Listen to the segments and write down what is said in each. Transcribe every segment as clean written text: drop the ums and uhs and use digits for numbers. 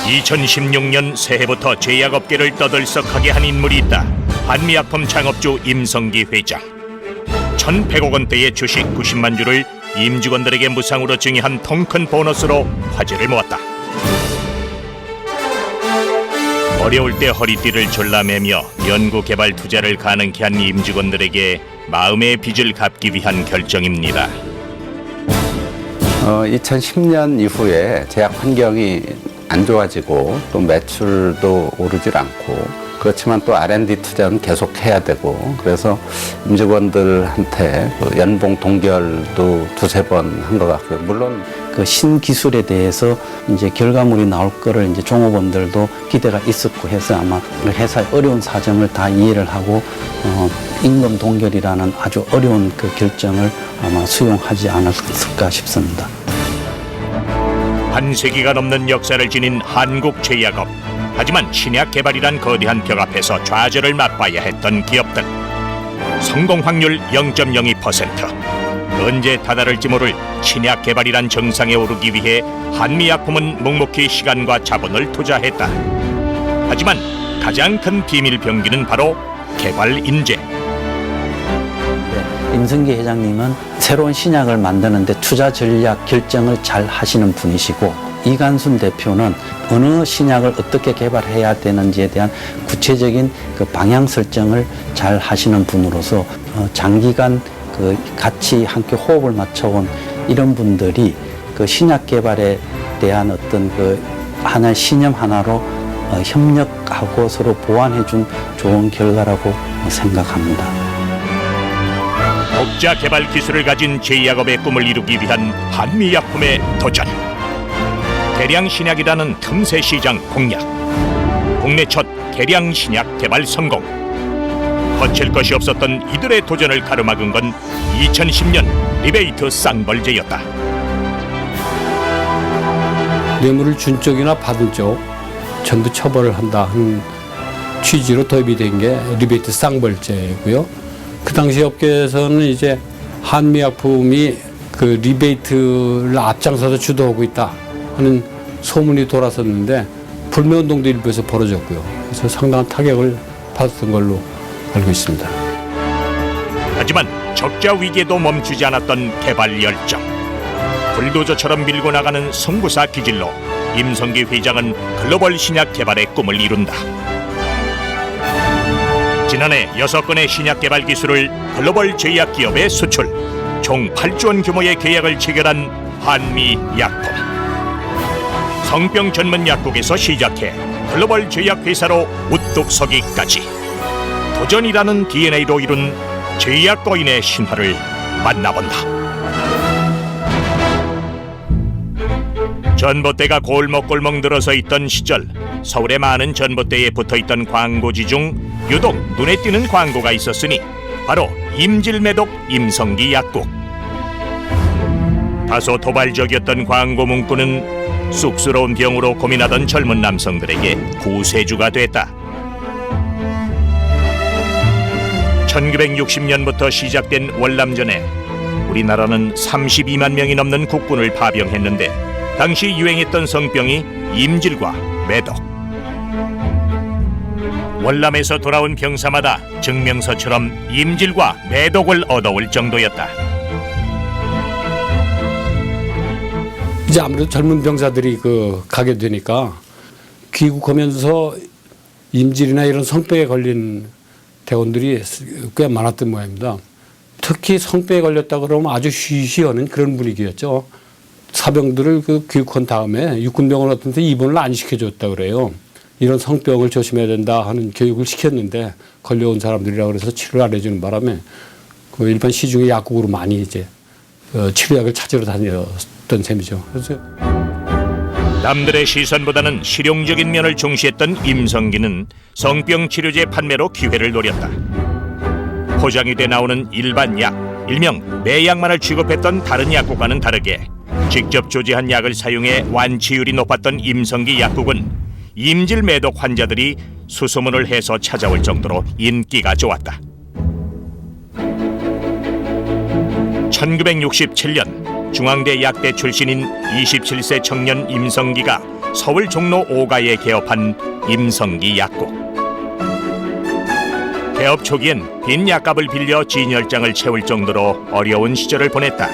2016년 새해부터 제약업계를 떠들썩하게 한 인물이 있다. 한미약품 창업주 임성기 회장. 1,100억 원대의 주식 90만 주를 임직원들에게 무상으로 증여한 통큰 보너스로 화제를 모았다. 어려울 때 허리띠를 졸라매며 연구개발 투자를 가능케 한 임직원들에게 마음의 빚을 갚기 위한 결정입니다. 2010년 이후에 제약 환경이 안 좋아지고 또 매출도 오르질 않고, 그렇지만 또 R&D 투자는 계속 해야 되고, 그래서 임직원들한테 연봉 동결도 두세 번 한 것 같고요. 물론 그 신기술에 대해서 이제 결과물이 나올 거를 이제 종업원들도 기대가 있었고 해서 아마 회사의 어려운 사정을 다 이해를 하고 임금 동결이라는 아주 어려운 그 결정을 아마 수용하지 않았을까 싶습니다. 한 세기가 넘는 역사를 지닌 한국 제약업. 하지만 신약 개발이란 거대한 벽 앞에서 좌절을 맛봐야 했던 기업들. 성공 확률 0.02%. 언제 다다를지 모를 신약 개발이란 정상에 오르기 위해 한미약품은 묵묵히 시간과 자본을 투자했다. 하지만 가장 큰 비밀 병기는 바로 개발 인재. 임성기 회장님은 새로운 신약을 만드는데 투자 전략 결정을 잘 하시는 분이시고, 이간순 대표는 어느 신약을 어떻게 개발해야 되는지에 대한 구체적인 그 방향 설정을 잘 하시는 분으로서 장기간 그 같이 함께 호흡을 맞춰온 이런 분들이 그 신약 개발에 대한 어떤 그 하나의 신념 하나로 협력하고 서로 보완해준 좋은 결과라고 생각합니다. 독자 개발 기술을 가진 제약업의 꿈을 이루기 위한 한미약품의 도전. 개량 신약이라는 틈새 시장 공략. 국내 첫 개량 신약 개발 성공. 거칠 것이 없었던 이들의 도전을 가로막은 건 2010년 리베이트 쌍벌제였다. 뇌물을 준 쪽이나 받은 쪽 전부 처벌을 한다 한 취지로 도입이 된 게 리베이트 쌍벌제고요. 그 당시 업계에서는 이제 한미약품이 그 리베이트를 앞장서서 주도하고 있다 하는 소문이 돌았었는데, 불매운동도 일부에서 벌어졌고요. 그래서 상당한 타격을 받았던 걸로 알고 있습니다. 하지만 적자 위기에도 멈추지 않았던 개발 열정. 불도저처럼 밀고 나가는 성부사 기질로 임성기 회장은 글로벌 신약 개발의 꿈을 이룬다. 지난해 6건의 신약 개발 기술을 글로벌 제약 기업에 수출, 총 8조 원 규모의 계약을 체결한 한미약품. 성병 전문 약국에서 시작해 글로벌 제약 회사로 우뚝 서기까지 도전이라는 DNA로 이룬 제약 거인의 신화를 만나본다. 전봇대가 골목골목 늘어서 있던 시절, 서울의 많은 전봇대에 붙어있던 광고지 중 유독 눈에 띄는 광고가 있었으니 바로 임질매독 임성기 약국. 다소 도발적이었던 광고 문구는 쑥스러운 병으로 고민하던 젊은 남성들에게 구세주가 됐다. 1960년부터 시작된 월남전에 우리나라는 32만 명이 넘는 국군을 파병했는데, 당시 유행했던 성병이 임질과 매독. 월남에서 돌아온 병사마다 증명서처럼 임질과 매독을 얻어올 정도였다. 이제 아무래도 젊은 병사들이 가게 되니까 귀국하면서 임질이나 이런 성병에 걸린 대원들이 꽤 많았던 모양입니다. 특히 성병에 걸렸다 그러면 아주 쉬쉬하는 그런 분위기였죠. 사병들을 귀국한 다음에 육군병원 같은 데 입원을 안 시켜줬다 그래요. 이런 성병을 조심해야 된다 하는 교육을 시켰는데, 걸려온 사람들이라 그래서 치료를 안 해주는 바람에 일반 시중의 약국으로 많이 이제 치료약을 찾으러 다녔던 셈이죠. 그래서 남들의 시선보다는 실용적인 면을 중시했던 임성기는 성병 치료제 판매로 기회를 노렸다. 포장이 돼 나오는 일반 약, 일명 매약만을 취급했던 다른 약국과는 다르게 직접 조제한 약을 사용해 완치율이 높았던 임성기 약국은 임질 매독 환자들이 수소문을 해서 찾아올 정도로 인기가 좋았다. 1967년 중앙대 약대 출신인 27세 청년 임성기가 서울 종로 5가에 개업한 임성기 약국. 개업 초기엔 빈 약값을 빌려 진열장을 채울 정도로 어려운 시절을 보냈다.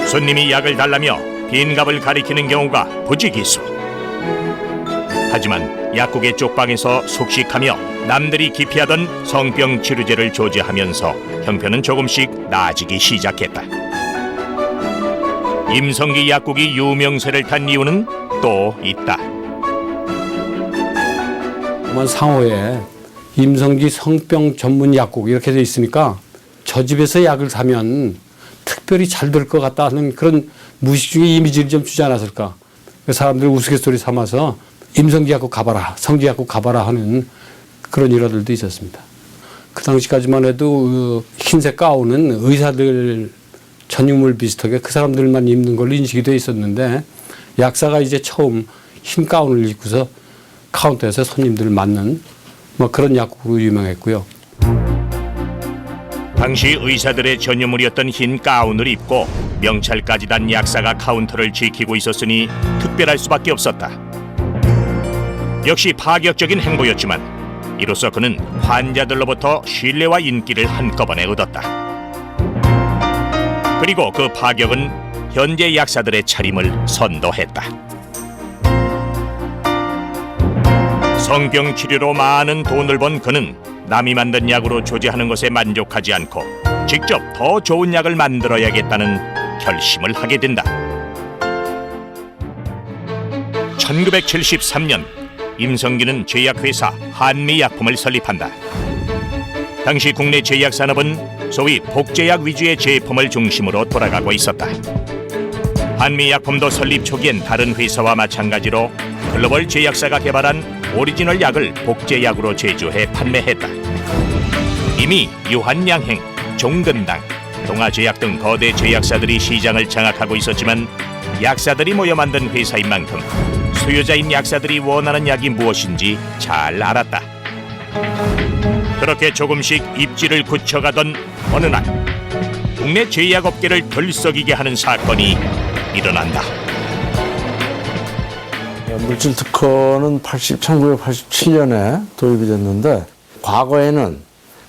손님이 약을 달라며 빈 값을 가리키는 경우가 부지기수. 하지만 약국의 쪽방에서 숙식하며 남들이 기피하던 성병 치료제를 조제하면서 형편은 조금씩 나아지기 시작했다. 임성기 약국이 유명세를 탄 이유는 또 있다. 상호에 임성기 성병 전문 약국 이렇게 돼 있으니까 저 집에서 약을 사면 특별히 잘 될 것 같다 하는 그런 무의식적인 이미지를 좀 주지 않았을까. 사람들 우스갯소리 삼아서 임성기 약국 가봐라, 성기 약국 가봐라 하는 그런 일화들도 있었습니다. 그 당시까지만 해도 흰색 가운은 의사들 전유물 비슷하게 그 사람들만 입는 걸로 인식이 돼 있었는데 약사가 이제 처음 흰 가운을 입고서 카운터에서 손님들을 맞는 뭐 그런 약국으로 유명했고요. 당시 의사들의 전유물이었던 흰 가운을 입고 명찰까지 단 약사가 카운터를 지키고 있었으니 특별할 수밖에 없었다. 역시 파격적인 행보였지만 이로써 그는 환자들로부터 신뢰와 인기를 한꺼번에 얻었다. 그리고 그 파격은 현재 약사들의 차림을 선도했다. 성병 치료로 많은 돈을 번 그는 남이 만든 약으로 조제하는 것에 만족하지 않고 직접 더 좋은 약을 만들어야겠다는 결심을 하게 된다. 1973년 임성기는 제약회사 한미약품을 설립한다. 당시 국내 제약산업은 소위 복제약 위주의 제품을 중심으로 돌아가고 있었다. 한미약품도 설립 초기엔 다른 회사와 마찬가지로 글로벌 제약사가 개발한 오리지널 약을 복제약으로 제조해 판매했다. 이미 유한양행, 종근당, 동아제약 등 거대 제약사들이 시장을 장악하고 있었지만 약사들이 모여 만든 회사인 만큼 수요자인 약사들이 원하는 약이 무엇인지 잘 알았다. 그렇게 조금씩 입지를 굳혀가던 어느 날 국내 제약업계를 들썩이게 하는 사건이 일어난다. 물질 특허는 1987년에 도입이 됐는데 과거에는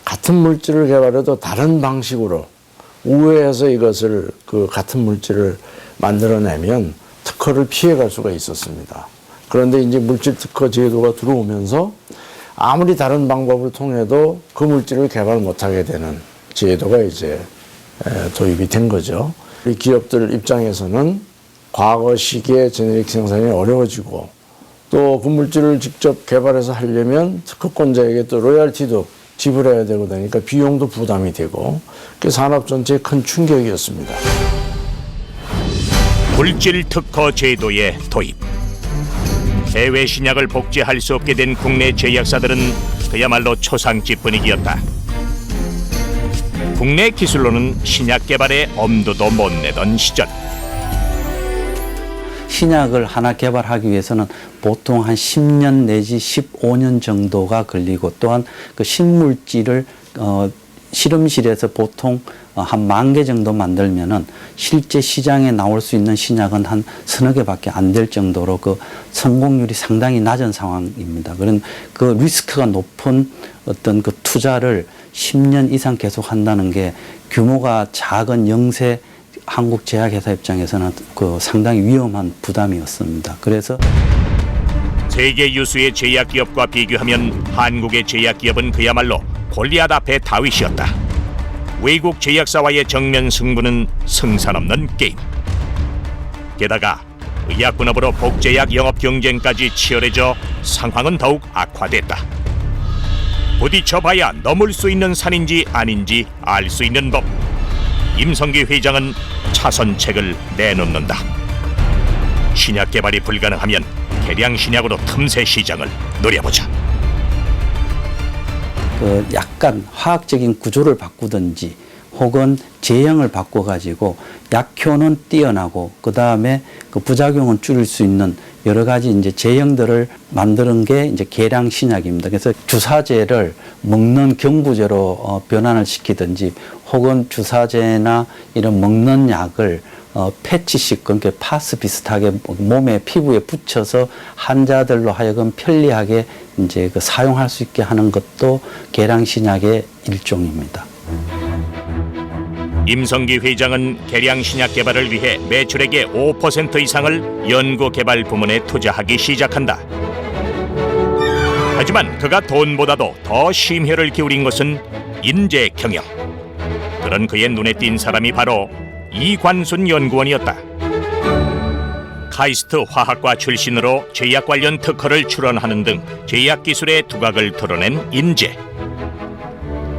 같은 물질을 개발해도 다른 방식으로 우회해서 이것을 그 같은 물질을 만들어내면 특허를 피해갈 수가 있었습니다. 그런데 이제 물질 특허 제도가 들어오면서 아무리 다른 방법을 통해도 그 물질을 개발 못하게 되는 제도가 이제 도입이 된 거죠. 이 기업들 입장에서는 과거 시기에 제네릭 생산이 어려워지고 또 그 물질을 직접 개발해서 하려면 특허권자에게 또 로열티도 지불해야 되고 그러니까 비용도 부담이 되고 그 산업 전체에 큰 충격이었습니다. 물질 특허 제도의 도입. 해외 신약을 복제할 수 없게 된 국내 제약사들은 그야말로 초상집 분위기였다. 국내 기술로는 신약 개발에 엄두도 못 내던 시절. 신약을 하나 개발하기 위해서는 보통 한 10년 내지 15년 정도가 걸리고 또한 그 신물질을 실험실에서 보통 한 10,000개 정도 만들면은 실제 시장에 나올 수 있는 신약은 한 서너 개밖에 안 될 정도로 그 성공률이 상당히 낮은 상황입니다. 그런 그 리스크가 높은 어떤 그 투자를 10년 이상 계속 한다는 게 규모가 작은 영세 한국 제약회사 입장에서는 그 상당히 위험한 부담이었습니다. 그래서 세계 유수의 제약기업과 비교하면 한국의 제약기업은 그야말로 골리앗 앞에 다윗이었다. 외국 제약사와의 정면 승부는 승산 없는 게임. 게다가 의약분업으로 복제약 영업 경쟁까지 치열해져 상황은 더욱 악화됐다. 부딪혀봐야 넘을 수 있는 산인지 아닌지 알 수 있는 법. 임성기 회장은 차선책을 내놓는다. 신약 개발이 불가능하면 개량 신약으로 틈새 시장을 노려보자. 그 약간 화학적인 구조를 바꾸든지 혹은 제형을 바꿔가지고 약효는 뛰어나고 그 다음에 그 부작용은 줄일 수 있는 여러 가지 이제 제형들을 만드는 게 이제 계량 신약입니다. 그래서 주사제를 먹는 경구제로 변환을 시키든지 혹은 주사제나 이런 먹는 약을 패치식, 그러니까 파스 비슷하게 몸에 피부에 붙여서 환자들로 하여금 편리하게 이제 그 사용할 수 있게 하는 것도 계량신약의 일종입니다. 임성기 회장은 계량신약 개발을 위해 매출액의 5% 이상을 연구개발 부문에 투자하기 시작한다. 하지만 그가 돈보다도 더 심혈을 기울인 것은 인재 경영. 그런 그의 눈에 띈 사람이 바로 이관순 연구원이었다. 카이스트 화학과 출신으로 제약 관련 특허를 출원하는 등 제약 기술의 두각을 드러낸 인재.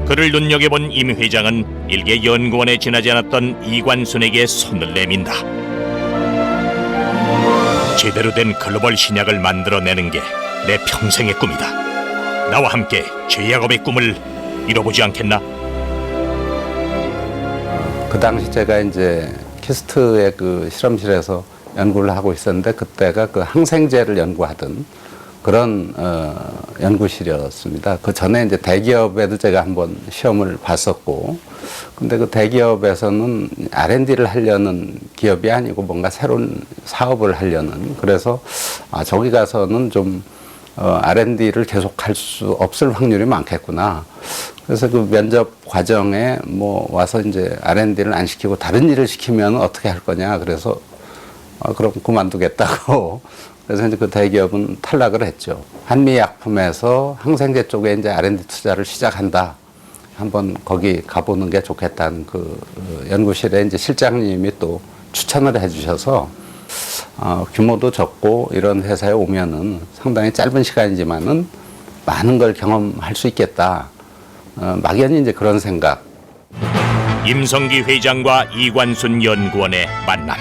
그를 눈여겨본 임 회장은 일개 연구원에 지나지 않았던 이관순에게 손을 내민다. 제대로 된 글로벌 신약을 만들어내는 게 내 평생의 꿈이다. 나와 함께 제약업의 꿈을 이뤄보지 않겠나? 그 당시 제가 이제 키스트의 그 실험실에서 연구를 하고 있었는데 그때가 그 항생제를 연구하던 그런 연구실이었습니다. 그 전에 이제 대기업에도 제가 한번 시험을 봤었고, 근데 그 대기업에서는 R&D를 하려는 기업이 아니고 뭔가 새로운 사업을 하려는, 그래서 저기 가서는 좀 R&D를 계속할 수 없을 확률이 많겠구나. 그래서 그 면접 과정에 뭐 와서 이제 R&D를 안 시키고 다른 일을 시키면 어떻게 할 거냐. 그래서 그럼 그만두겠다고. 그래서 이제 그 대기업은 탈락을 했죠. 한미약품에서 항생제 쪽에 이제 R&D 투자를 시작한다. 한번 거기 가보는 게 좋겠다는 그 연구실에 이제 실장님이 또 추천을 해주셔서 규모도 적고 이런 회사에 오면은 상당히 짧은 시간이지만은 많은 걸 경험할 수 있겠다. 막연히 이제 그런 생각. 임성기 회장과 이관순 연구원의 만남.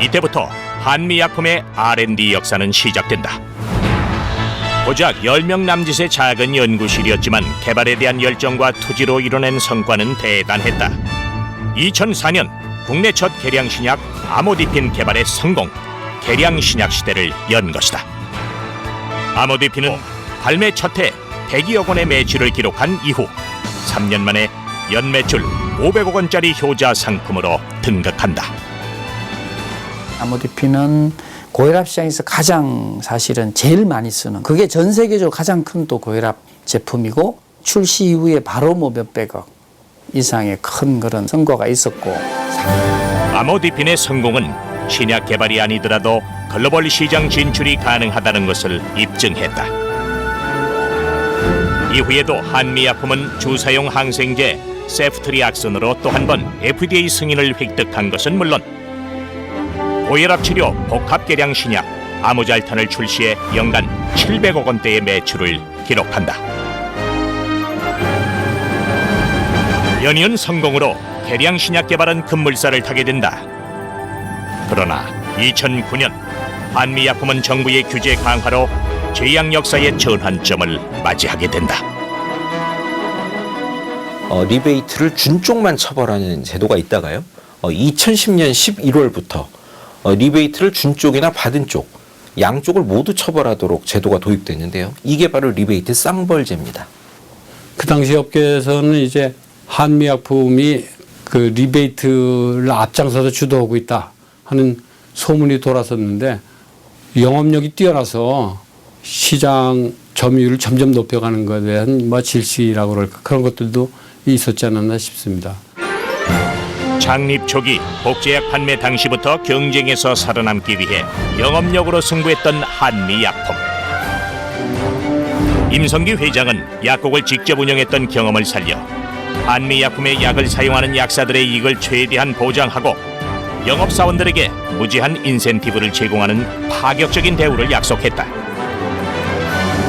이때부터 한미약품의 R&D 역사는 시작된다. 고작 10명 남짓의 작은 연구실이었지만 개발에 대한 열정과 투지로 이뤄낸 성과는 대단했다. 2004년 국내 첫 계량신약 아모디핀 개발의 성공, 계량신약 시대를 연 것이다. 아모디핀은 발매 첫 해 100여억 원의 매출을 기록한 이후 3년 만에 연매출 500억 원짜리 효자 상품으로 등극한다. 아모디핀은 고혈압 시장에서 가장 사실은 제일 많이 쓰는, 그게 전 세계적으로 가장 큰 또 고혈압 제품이고, 출시 이후에 바로 뭐 몇백억 이상의 큰 그런 성과가 있었고. 아모디핀의 성공은 신약 개발이 아니더라도 글로벌 시장 진출이 가능하다는 것을 입증했다. 이후에도 한미약품은 주사용 항생제 세프트리악슨으로 또 한 번 FDA 승인을 획득한 것은 물론 고혈압 치료 복합 계량 신약 아모잘탄을 출시해 연간 700억 원대의 매출을 기록한다. 연이은 성공으로 계량 신약 개발은 급물살을 타게 된다. 그러나 2009년 한미약품은 정부의 규제 강화로 제약 역사의 전환점을 맞이하게 된다. 리베이트를 준 쪽만 처벌하는 제도가 있다가요. 2010년 11월부터 리베이트를 준 쪽이나 받은 쪽, 양쪽을 모두 처벌하도록 제도가 도입됐는데요. 이게 바로 리베이트 쌍벌제입니다. 그 당시 업계에서는 이제 한미약품이 그 리베이트를 앞장서서 주도하고 있다 하는 소문이 돌았었는데, 영업력이 뛰어나서 시장 점유율을 점점 높여가는 것에 대한 뭐 질시라고 그럴까, 그런 것들도 있었지 않았나 싶습니다. 창립 초기 복제약 판매 당시부터 경쟁에서 살아남기 위해 영업력으로 승부했던 한미약품. 임성기 회장은 약국을 직접 운영했던 경험을 살려 한미약품의 약을 사용하는 약사들의 이익을 최대한 보장하고 영업사원들에게 무제한 인센티브를 제공하는 파격적인 대우를 약속했다.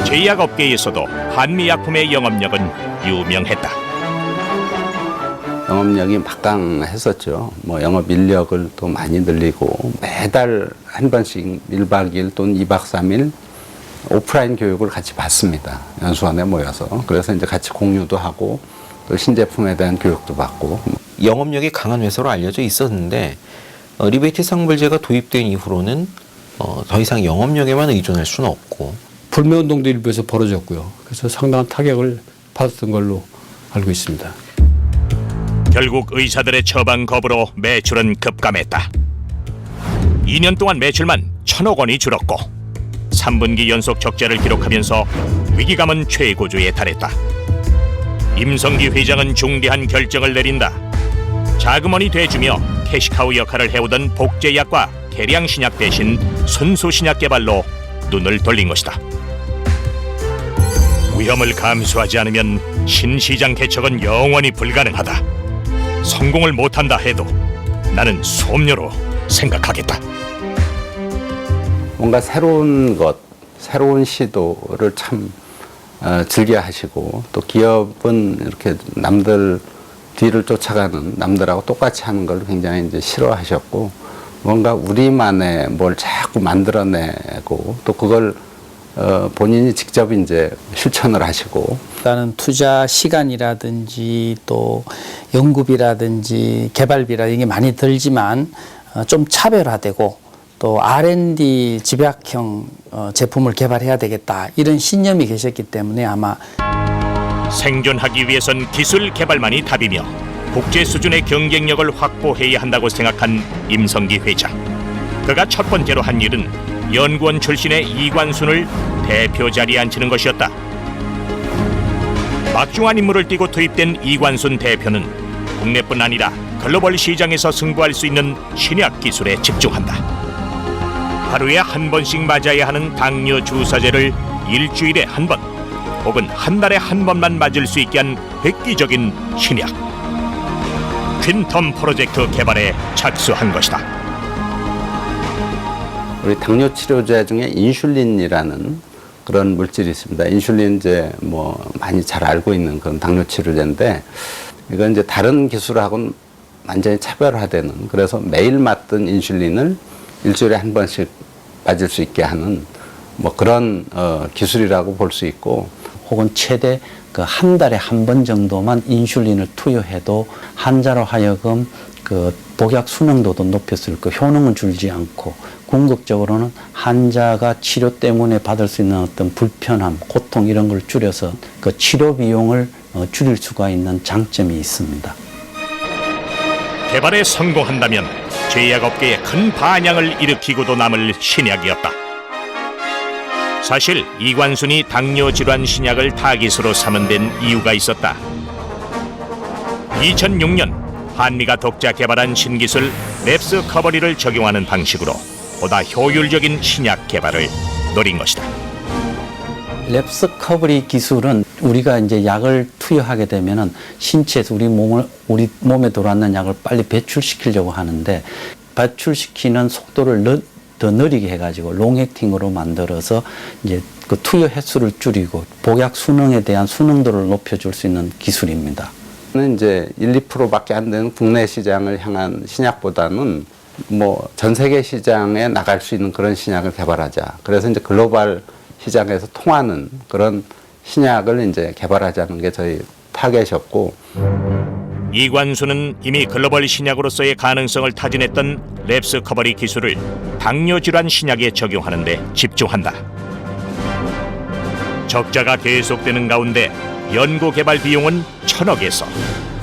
제약업계에서도 한미약품의 영업력은 유명했다. 영업력이 막강했었죠. 뭐 영업 인력을 또 많이 늘리고 매달 한 번씩 1박 2일 또는 2박 3일 오프라인 교육을 같이 받습니다. 연수원에 모여서. 그래서 이제 같이 공유도 하고 또 신제품에 대한 교육도 받고. 영업력이 강한 회사로 알려져 있었는데 리베이트 쌍벌제가 도입된 이후로는 더 이상 영업력에만 의존할 수는 없고, 불매운동도 일부에서 벌어졌고요. 그래서 상당한 타격을 받았던 걸로 알고 있습니다. 결국 의사들의 처방 거부로 매출은 급감했다. 2년 동안 매출만 1,000억 원이 줄었고 3분기 연속 적자를 기록하면서 위기감은 최고조에 달했다. 임성기 회장은 중대한 결정을 내린다. 자금원이 돼주며 캐시카우 역할을 해오던 복제약과 계량신약 대신 순수신약 개발로 눈을 돌린 것이다. 위험을 감수하지 않으면 신시장 개척은 영원히 불가능하다. 성공을 못한다 해도 나는 수업료로 생각하겠다. 뭔가 새로운 것, 새로운 시도를 참 즐겨 하시고, 또 기업은 이렇게 남들 뒤를 쫓아가는, 남들하고 똑같이 하는 걸 굉장히 이제 싫어하셨고, 뭔가 우리만의 뭘 자꾸 만들어내고, 또 그걸 본인이 직접 이제 실천을 하시고. 일단은 투자 시간이라든지 또 연구비라든지 개발비라 이게 많이 들지만 좀 차별화되고 또 R&D 집약형 제품을 개발해야 되겠다 이런 신념이 계셨기 때문에 아마 생존하기 위해선 기술 개발만이 답이며 국제 수준의 경쟁력을 확보해야 한다고 생각한 임성기 회장. 그가 첫 번째로 한 일은 연구원 출신의 이관순을 대표 자리에 앉히는 것이었다. 막중한 임무를 띠고 투입된 이관순 대표는 국내뿐 아니라 글로벌 시장에서 승부할 수 있는 신약 기술에 집중한다. 하루에 한 번씩 맞아야 하는 당뇨 주사제를 일주일에 한 번 혹은 한 달에 한 번만 맞을 수 있게 한 획기적인 신약 퀸텀 프로젝트 개발에 착수한 것이다. 우리 당뇨 치료제 중에 인슐린이라는 그런 물질이 있습니다. 인슐린 이제 뭐 많이 잘 알고 있는 그런 당뇨 치료제인데, 이건 이제 다른 기술하고는 완전히 차별화되는, 그래서 매일 맞던 인슐린을 일주일에 한 번씩 맞을 수 있게 하는 뭐 그런 기술이라고 볼 수 있고, 혹은 최대 그 한 달에 한 번 정도만 인슐린을 투여해도 환자로 하여금 그 복약 순응도도 높였을 거, 효능은 줄지 않고 궁극적으로는 환자가 치료 때문에 받을 수 있는 어떤 불편함, 고통 이런 걸 줄여서 그 치료 비용을 줄일 수가 있는 장점이 있습니다. 개발에 성공한다면 제약업계에 큰 반향을 일으키고도 남을 신약이었다. 사실 이관순이 당뇨 질환 신약을 타깃으로 삼은 데는 이유가 있었다. 2006년 한미가 독자 개발한 신기술 랩스 커버리를 적용하는 방식으로 보다 효율적인 신약 개발을 노린 것이다. 랩스 커버리 기술은 우리가 이제 약을 투여하게 되면은 신체에서 우리 몸에 들어왔는 약을 빨리 배출시키려고 하는데, 배출시키는 속도를 더 느리게 해가지고 롱액팅으로 만들어서 이제 그 투여 횟수를 줄이고 복약 수능에 대한 수능도를 높여줄 수 있는 기술입니다. 이제 1, 2%밖에 안 되는 국내 시장을 향한 신약보다는 뭐 전 세계 시장에 나갈 수 있는 그런 신약을 개발하자. 그래서 이제 글로벌 시장에서 통하는 그런 신약을 이제 개발하자는 게 저희 타겟이었고, 이관순은 이미 글로벌 신약으로서의 가능성을 타진했던 랩스 커버리 기술을 당뇨 질환 신약에 적용하는 데 집중한다. 적자가 계속되는 가운데 연구 개발 비용은 1,000억에서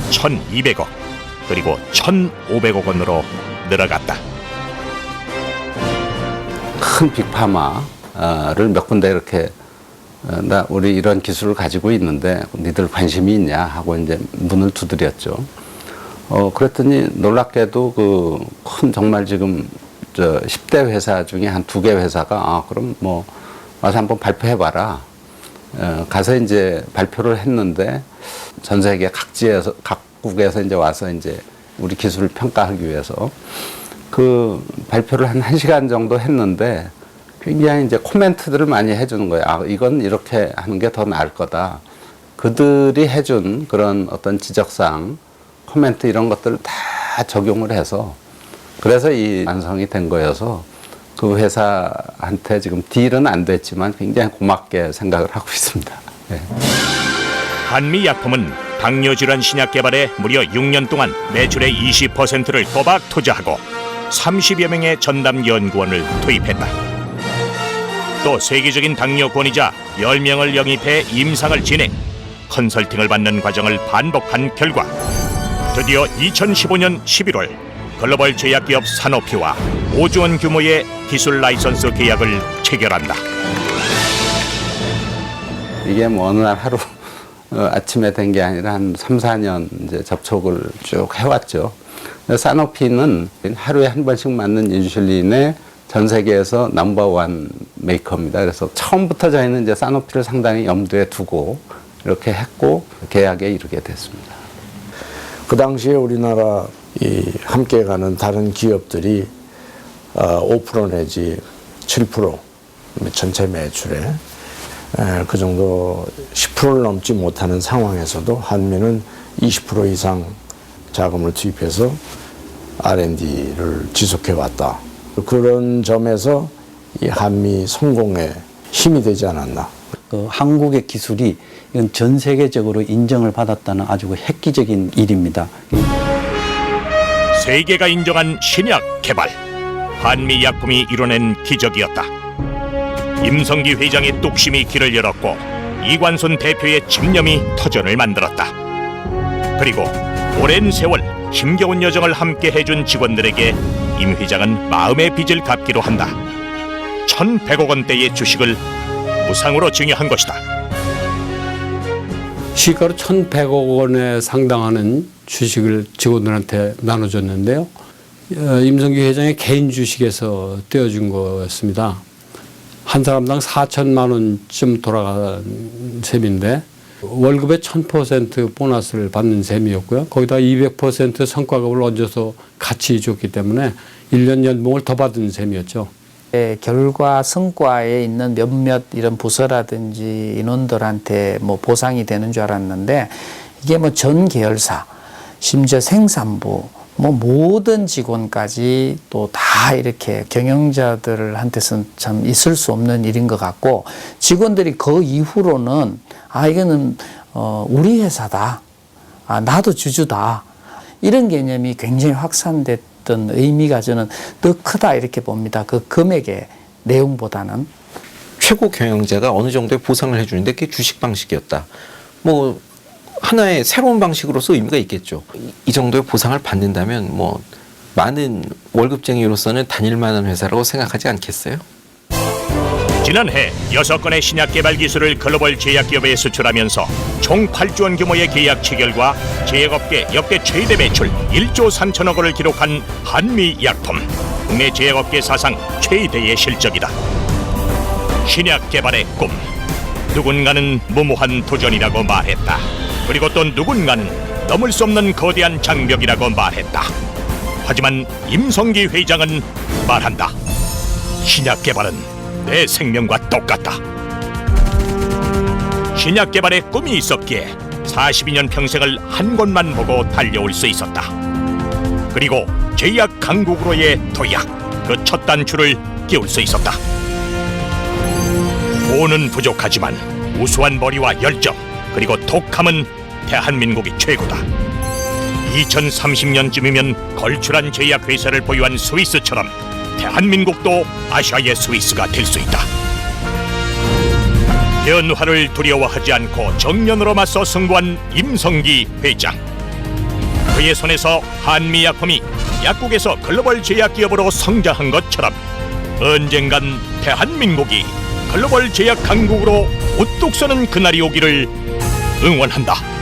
1,200억 그리고 1,500억 원으로 늘어갔다. 큰 빅파마를 몇 군데 이렇게 우리 이런 기술을 가지고 있는데 니들 관심이 있냐 하고 이제 문을 두드렸죠. 그랬더니 놀랍게도 그 큰 정말 지금 10대 회사 중에 한 2개 회사가 그럼 뭐 와서 한번 발표해봐라. 가서 이제 발표를 했는데 전 세계 각국에서 이제 와서 이제 우리 기술을 평가하기 위해서 그 발표를 한 1시간 정도 했는데 굉장히 이제 코멘트들을 많이 해주는 거예요. 이건 이렇게 하는 게 더 나을 거다. 그들이 해준 그런 어떤 지적사항, 코멘트 이런 것들을 다 적용을 해서 그래서 이 완성이 된 거여서 그 회사한테 지금 딜은 안 됐지만 굉장히 고맙게 생각을 하고 있습니다. 네. 한미 약품은 당뇨 질환 신약 개발에 무려 6년 동안 매출의 20%를 도박 투자하고 30여 명의 전담 연구원을 투입했다. 또 세계적인 당뇨 권위자 10명을 영입해 임상을 진행, 컨설팅을 받는 과정을 반복한 결과 드디어 2015년 11월 글로벌 제약기업 사노피와 5조 원 규모의 기술 라이선스 계약을 체결한다. 이게 뭐 어느 날 하루 아침에 된 게 아니라 한 3, 4년 이제 접촉을 쭉 해왔죠. 사노피는 하루에 한 번씩 맞는 인슐린의 전 세계에서 넘버원 메이커입니다. 그래서 처음부터 저희는 이제 사노피를 상당히 염두에 두고 이렇게 했고 계약에 이르게 됐습니다. 그 당시에 우리나라 이 함께 가는 다른 기업들이 5% 내지 7% 전체 매출에 그 정도 10%를 넘지 못하는 상황에서도 한미는 20% 이상 자금을 투입해서 R&D를 지속해 왔다. 그런 점에서 이 한미 성공에 힘이 되지 않았나. 그 한국의 기술이 이건 전 세계적으로 인정을 받았다는 아주 획기적인 일입니다. 세계가 인정한 신약 개발, 한미 약품이 이뤄낸 기적이었다. 임성기 회장의 뚝심이 길을 열었고 이관순 대표의 집념이 터전을 만들었다. 그리고 오랜 세월 힘겨운 여정을 함께 해준 직원들에게 임 회장은 마음의 빚을 갚기로 한다. 1,100억 원대의 주식을 무상으로 증여한 것이다. 시가로 1,100억 원에 상당하는 주식을 직원들한테 나눠줬는데요. 임성기 회장의 개인 주식에서 떼어준 거였습니다. 한 사람당 4천만 원쯤 돌아간 셈인데 월급의 1,000% 보너스를 받는 셈이었고요. 거기다 200% 성과급을 얹어서 같이 줬기 때문에 1년 연봉을 더 받은 셈이었죠. 결과 성과에 있는 몇몇 이런 부서라든지 인원들한테 뭐 보상이 되는 줄 알았는데 이게 뭐 전 계열사 심지어 생산부 뭐 모든 직원까지 또 다 이렇게 경영자들한테서는 참 있을 수 없는 일인 것 같고 직원들이 그 이후로는 이거는 우리 회사다, 나도 주주다 이런 개념이 굉장히 확산됐던 의미가 저는 더 크다 이렇게 봅니다. 그 금액의 내용보다는. 최고 경영자가 어느 정도의 보상을 해주는데 그게 주식 방식이었다. 뭐 하나의 새로운 방식으로서 의미가 있겠죠. 이 정도의 보상을 받는다면 뭐 많은 월급쟁이로서는 다닐만한 회사라고 생각하지 않겠어요? 지난해 6건의 신약 개발 기술을 글로벌 제약기업에 수출하면서 총 8조 원 규모의 계약 체결과 제약업계 역대 최대 매출 1조 3천억 원을 기록한 한미약품. 국내 제약업계 사상 최대의 실적이다. 신약 개발의 꿈. 누군가는 무모한 도전이라고 말했다. 그리고 또 누군가는 넘을 수 없는 거대한 장벽이라고 말했다. 하지만 임성기 회장은 말한다. 신약 개발은 내 생명과 똑같다. 신약 개발의 꿈이 있었기에 42년 평생을 한 곳만 보고 달려올 수 있었다. 그리고 제약 강국으로의 도약, 그 첫 단추를 끼울 수 있었다. 돈은 부족하지만 우수한 머리와 열정, 그리고 독함은 대한민국이 최고다. 2030년쯤이면 걸출한 제약회사를 보유한 스위스처럼 대한민국도 아시아의 스위스가 될 수 있다. 변화를 두려워하지 않고 정면으로 맞서 승부한 임성기 회장. 그의 손에서 한미약품이 약국에서 글로벌 제약기업으로 성장한 것처럼 언젠간 대한민국이 글로벌 제약 강국으로 우뚝 서는 그날이 오기를 응원한다.